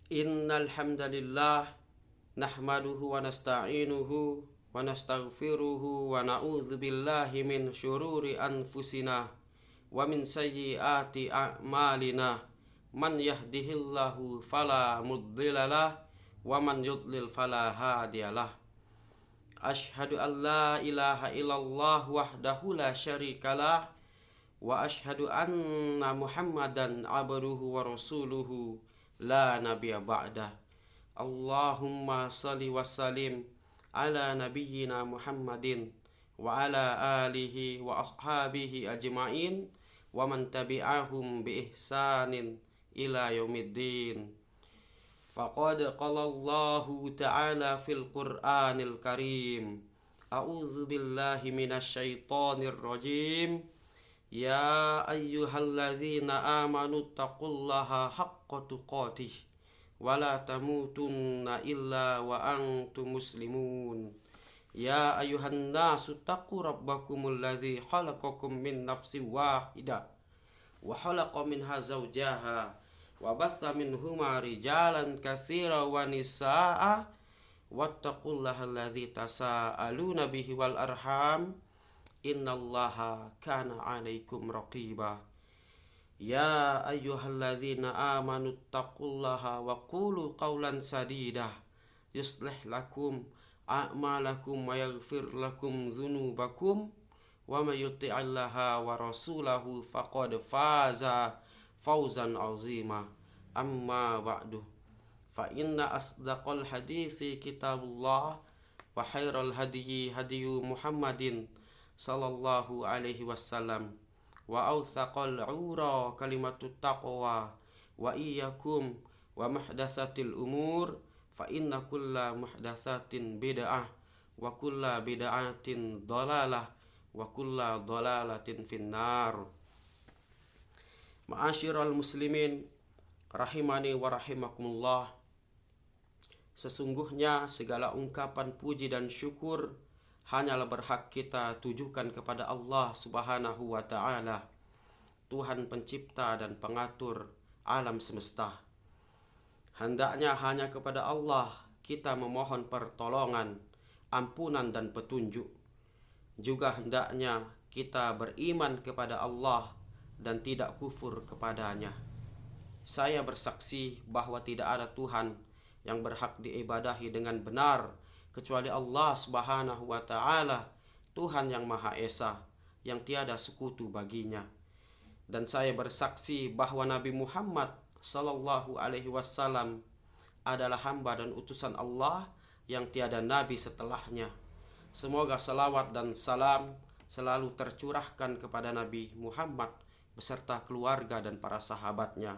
Innal hamdalillah nahmaduhu wa nasta'inuhu wa nastaghfiruhu wa na'udzu billahi min syururi anfusina wa min sayyiati a'malina. Man yahdihillahu fala mudhillalah wa man yudlil fala hadiyalah. Asyhadu an la ilaha illallah wahdahu la syarikalah wa asyhadu anna Muhammadan abduhu wa rasuluhu la nabiyya ba'dah. Allahumma salli wa sallim ala nabiyyina Muhammadin wa ala alihi wa ashabihi ajma'in wa man tabi'ahum bi ihsanin ila yaumiddin. Faqad qala Allahu ta'ala fil Qur'anil Karim. A'udzu billahi minasy syaithanir rajim. Ya ayyuhalladzina amanu taqullaha haqqa tuqatih wa la tamutunna illa wa antum muslimun. Ya ayyuhan nasu taqu rabbakumul ladzi khalaqakum min nafsin wahidah wa khalaqa minha zawjaha wa batha minhuma rijalan katsiran wa nisaa'a wattaqullaha alladzi tasaaluna bihi wal arham innallaha kana 'alaikum raqiba. Ya ayyuhalladzina amanu taqullaha wa qulu qawlan sadida yuslih lakum a'malakum wa yaghfir lakum dzunubakum wa may yuti'illaha wa rasulahu faqad faza fawzan 'azima. Amma ba'du, fa inna asdaqal hadithi kitabullah wa khairal hadyi hadyu Muhammadin sallallahu alaihi wasallam wa awthaqal ura kalimatut taqwa wa iyyakum wa muhdatsatil umur fa inna kulla muhdatsatin bid'ah wa kulla bid'atin dhalalah wa kulla dhalalatin finnar. Ma'asyiral muslimin rahimani wa rahimakumullah. Sesungguhnya segala ungkapan puji dan syukur hanyalah berhak kita tujukan kepada Allah Subhanahu wa ta'ala, Tuhan pencipta dan pengatur alam semesta. Hendaknya hanya kepada Allah kita memohon pertolongan, ampunan dan petunjuk. Juga hendaknya kita beriman kepada Allah dan tidak kufur kepadanya. Saya bersaksi bahwa tidak ada Tuhan yang berhak diibadahi dengan benar kecuali Allah Subhanahu wa ta'ala, Tuhan yang Maha Esa, yang tiada sekutu baginya. Dan saya bersaksi bahwa Nabi Muhammad sallallahu alaihi wasallam adalah hamba dan utusan Allah yang tiada nabi setelahnya. Semoga salawat dan salam selalu tercurahkan kepada Nabi Muhammad beserta keluarga dan para sahabatnya,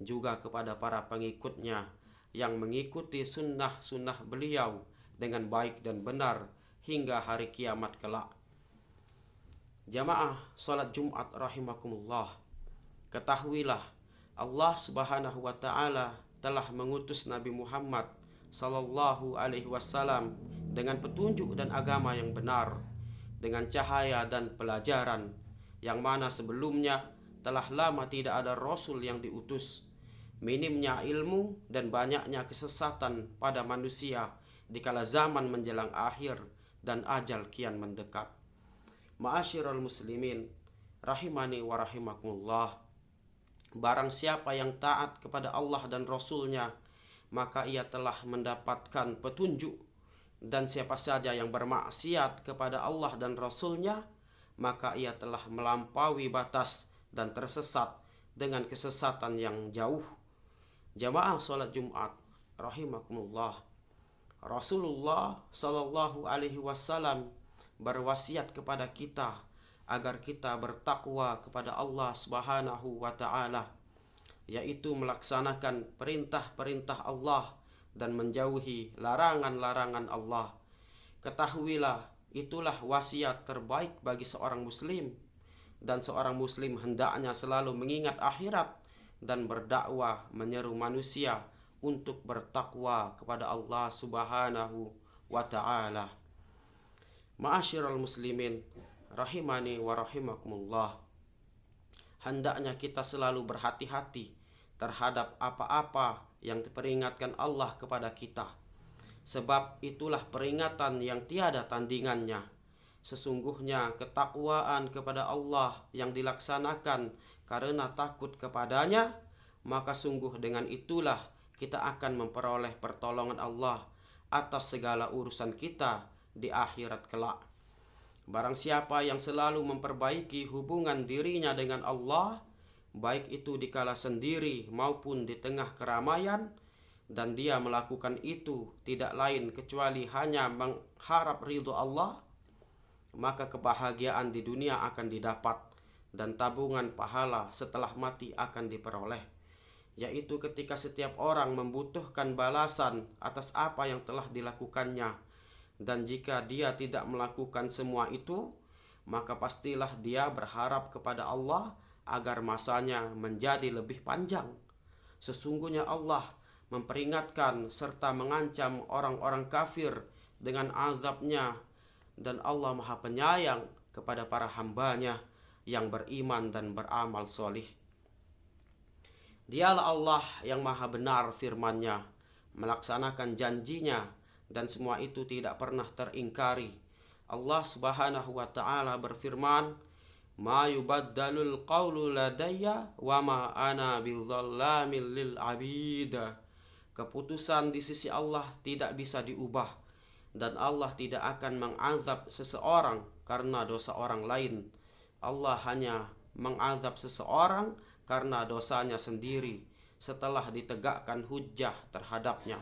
juga kepada para pengikutnya yang mengikuti sunnah-sunnah beliau dengan baik dan benar hingga hari kiamat kelak. Jamaah salat Jumat rahimakumullah, ketahuilah Allah Subhanahu wa ta'ala telah mengutus Nabi Muhammad sallallahu alaihi wasallam dengan petunjuk dan agama yang benar, dengan cahaya dan pelajaran yang mana sebelumnya telah lama tidak ada rasul yang diutus. Minimnya ilmu dan banyaknya kesesatan pada manusia dikala zaman menjelang akhir dan ajal kian mendekat. Ma'asyiral muslimin rahimani wa rahimakumullah. Barang siapa yang taat kepada Allah dan Rasulnya, maka ia telah mendapatkan petunjuk. Dan siapa saja yang bermaksiat kepada Allah dan Rasulnya, maka ia telah melampaui batas dan tersesat dengan kesesatan yang jauh. Jamaah salat Jumat rahimakumullah, Rasulullah sallallahu alaihi wasallam berwasiat kepada kita agar kita bertakwa kepada Allah Subhanahu wa ta'ala, yaitu melaksanakan perintah-perintah Allah dan menjauhi larangan-larangan Allah. Ketahuilah, itulah wasiat terbaik bagi seorang muslim, dan seorang muslim hendaknya selalu mengingat akhirat dan berdakwah menyeru manusia untuk bertakwa kepada Allah Subhanahu wa ta'ala. Ma'asyiral muslimin rahimani wa rahimakumullah. Hendaknya kita selalu berhati-hati terhadap apa-apa yang diperingatkan Allah kepada kita. Sebab itulah peringatan yang tiada tandingannya. Sesungguhnya ketakwaan kepada Allah yang dilaksanakan karena takut kepadanya, maka sungguh dengan itulah kita akan memperoleh pertolongan Allah atas segala urusan kita di akhirat kelak. Barang siapa yang selalu memperbaiki hubungan dirinya dengan Allah, baik itu dikala sendiri maupun di tengah keramaian, dan dia melakukan itu tidak lain kecuali hanya mengharap ridho Allah, maka kebahagiaan di dunia akan didapat dan tabungan pahala setelah mati akan diperoleh, yaitu ketika setiap orang membutuhkan balasan atas apa yang telah dilakukannya. Dan jika dia tidak melakukan semua itu, maka pastilah dia berharap kepada Allah agar masanya menjadi lebih panjang. Sesungguhnya Allah memperingatkan serta mengancam orang-orang kafir dengan azabnya, dan Allah Maha Penyayang kepada para hambanya yang beriman dan beramal solih. Dialah Allah yang maha benar firman-Nya, melaksanakan janjinya, dan semua itu tidak pernah teringkari. Allah Subhanahu wa taala berfirman, "Ma yubaddalul qawlu ladayya wa ma ana bidzallamil lil abid." Keputusan di sisi Allah tidak bisa diubah, dan Allah tidak akan mengazab seseorang karena dosa orang lain. Allah hanya mengazab seseorang karena dosanya sendiri setelah ditegakkan hujjah terhadapnya.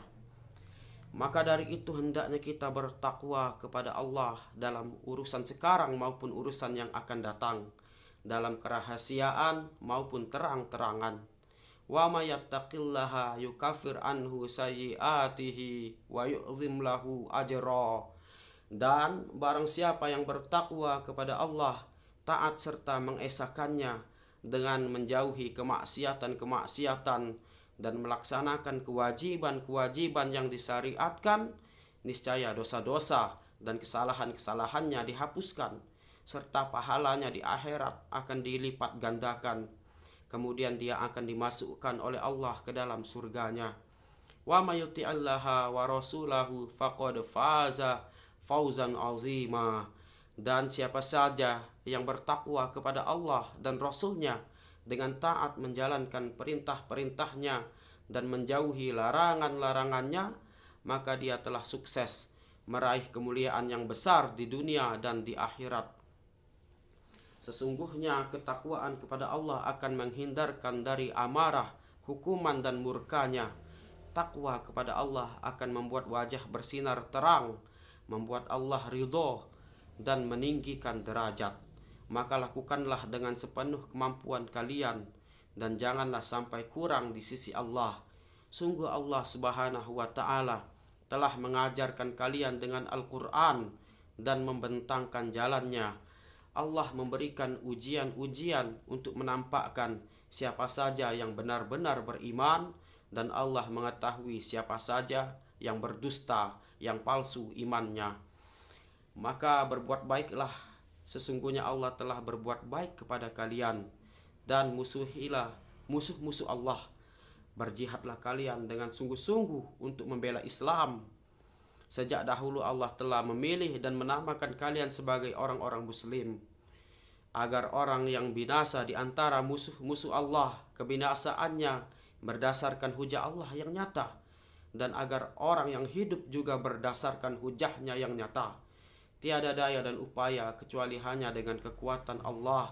Maka dari itu hendaknya kita bertakwa kepada Allah dalam urusan sekarang maupun urusan yang akan datang, dalam kerahasiaan maupun terang-terangan. Wa may yattaqillaha yukaffir anhu sayyi'atihi wa yu'zim lahu ajra. Dan barang siapa yang bertakwa kepada Allah, taat serta mengesakannya dengan menjauhi kemaksiatan-kemaksiatan dan melaksanakan kewajiban-kewajiban yang disyariatkan, niscaya dosa-dosa dan kesalahan-kesalahannya dihapuskan, serta pahalanya di akhirat akan dilipat gandakan. Kemudian dia akan dimasukkan oleh Allah ke dalam surganya. Wa may yuti'illaha wa rasulahu faqad faza fauzan azima. Dan siapa saja yang bertakwa kepada Allah dan Rasulnya dengan taat menjalankan perintah-perintahnya dan menjauhi larangan-larangannya, maka dia telah sukses meraih kemuliaan yang besar di dunia dan di akhirat. Sesungguhnya ketakwaan kepada Allah akan menghindarkan dari amarah, hukuman dan murkanya. Takwa kepada Allah akan membuat wajah bersinar terang, membuat Allah ridho dan meninggikan derajat. Maka lakukanlah dengan sepenuh kemampuan kalian, dan janganlah sampai kurang di sisi Allah. Sungguh Allah Subhanahu wa taala telah mengajarkan kalian dengan Al-Quran dan membentangkan jalannya. Allah memberikan ujian-ujian untuk menampakkan siapa saja yang benar-benar beriman, dan Allah mengetahui siapa saja yang berdusta, yang palsu imannya. Maka berbuat baiklah, sesungguhnya Allah telah berbuat baik kepada kalian, dan musuhilah musuh-musuh Allah. Berjihadlah kalian dengan sungguh-sungguh untuk membela Islam. Sejak dahulu Allah telah memilih dan menamakan kalian sebagai orang-orang muslim, agar orang yang binasa di antara musuh-musuh Allah kebinasaannya berdasarkan hujah Allah yang nyata, dan agar orang yang hidup juga berdasarkan hujahnya yang nyata. Tiada daya dan upaya kecuali hanya dengan kekuatan Allah.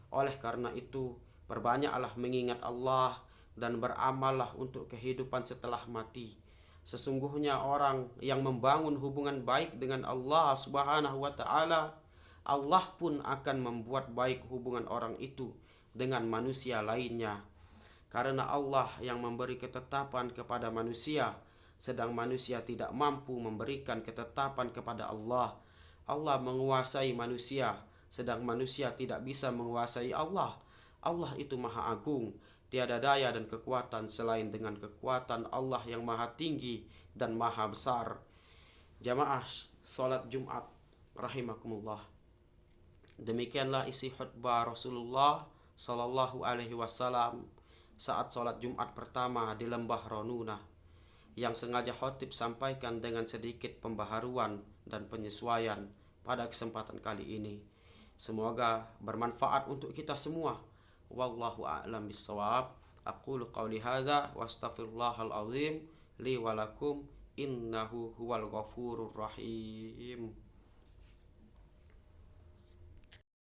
Oleh karena itu, perbanyaklah mengingat Allah dan beramallah untuk kehidupan setelah mati. Sesungguhnya orang yang membangun hubungan baik dengan Allah Subhanahu wa taala, Allah pun akan membuat baik hubungan orang itu dengan manusia lainnya. Karena Allah yang memberi ketetapan kepada manusia, sedang manusia tidak mampu memberikan ketetapan kepada Allah. Allah menguasai manusia, sedang manusia tidak bisa menguasai Allah. Allah itu maha agung, tiada daya dan kekuatan selain dengan kekuatan Allah yang maha tinggi dan maha besar. Jamaah salat Jumat rahimakumullah. Demikianlah isi khutbah Rasulullah sallallahu alaihi wasallam. saat sholat Jumat pertama di lembah Ronuna, yang sengaja khotib sampaikan dengan sedikit pembaharuan dan penyesuaian pada kesempatan kali ini. Semoga bermanfaat untuk kita semua. Wallahu a'lam bissawab. Aqulu qawli hadza wa astaghfirullahal azim li wa lakum innahu huwal ghafurur rahim.